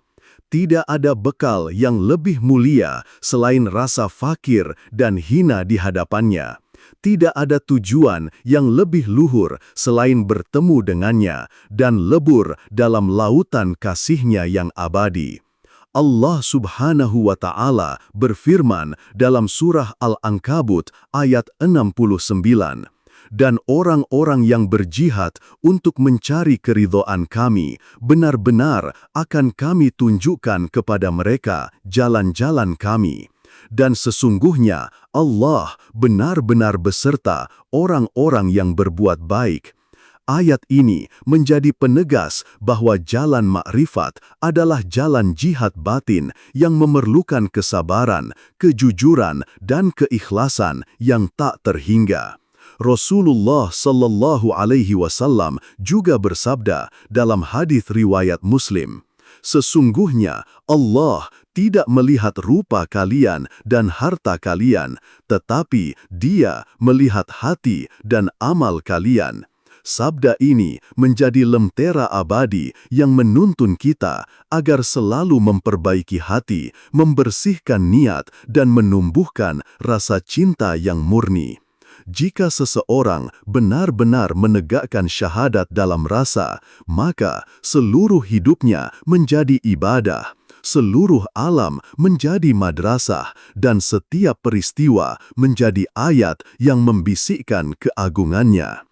Tidak ada bekal yang lebih mulia selain rasa fakir dan hina di hadapannya. Tidak ada tujuan yang lebih luhur selain bertemu dengannya dan lebur dalam lautan kasih-Nya yang abadi. Allah Subhanahu wa Ta'ala berfirman dalam surah Al-Ankabut ayat 69, "Dan orang-orang yang berjihad untuk mencari keridhaan Kami, benar-benar akan Kami tunjukkan kepada mereka jalan-jalan Kami. Dan sesungguhnya Allah benar-benar beserta orang-orang yang berbuat baik." Ayat ini menjadi penegas bahwa jalan makrifat adalah jalan jihad batin yang memerlukan kesabaran, kejujuran, dan keikhlasan yang tak terhingga. Rasulullah Sallallahu Alaihi Wasallam juga bersabda dalam hadis riwayat Muslim, "Sesungguhnya Allah tidak melihat rupa kalian dan harta kalian, tetapi Dia melihat hati dan amal kalian." Sabda ini menjadi lentera abadi yang menuntun kita agar selalu memperbaiki hati, membersihkan niat, dan menumbuhkan rasa cinta yang murni. Jika seseorang benar-benar menegakkan syahadat dalam rasa, maka seluruh hidupnya menjadi ibadah, seluruh alam menjadi madrasah, dan setiap peristiwa menjadi ayat yang membisikkan keagungannya.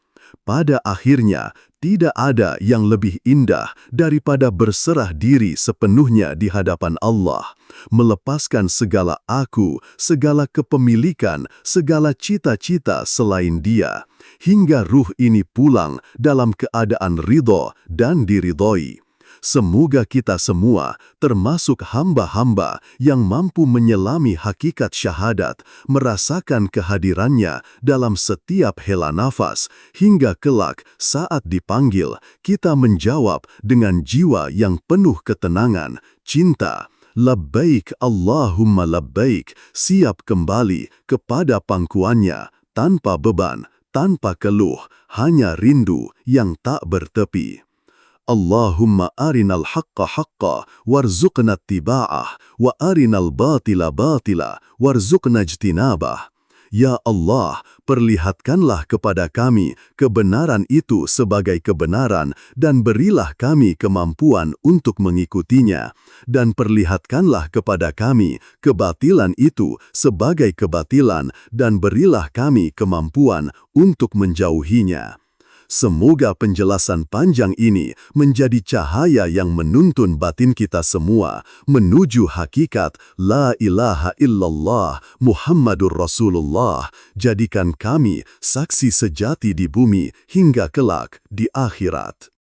Pada akhirnya, tidak ada yang lebih indah daripada berserah diri sepenuhnya di hadapan Allah, melepaskan segala aku, segala kepemilikan, segala cita-cita selain Dia, hingga ruh ini pulang dalam keadaan ridho dan diridhoi. Semoga kita semua, termasuk hamba-hamba yang mampu menyelami hakikat syahadat, merasakan kehadirannya dalam setiap hela nafas, hingga kelak saat dipanggil, kita menjawab dengan jiwa yang penuh ketenangan, cinta, labbaik Allahumma labbaik, siap kembali kepada pangkuannya, tanpa beban, tanpa keluh, hanya rindu yang tak bertepi. Allahumma arinal haqqa haqqa warzuqna ittiba'ah wa arinal batila batila warzuqna ijtinabah. Ya Allah, perlihatkanlah kepada kami kebenaran itu sebagai kebenaran dan berilah kami kemampuan untuk mengikutinya, dan perlihatkanlah kepada kami kebatilan itu sebagai kebatilan dan berilah kami kemampuan untuk menjauhinya. Semoga penjelasan panjang ini menjadi cahaya yang menuntun batin kita semua menuju hakikat La ilaha illallah Muhammadur Rasulullah. Jadikan kami saksi sejati di bumi hingga kelak di akhirat.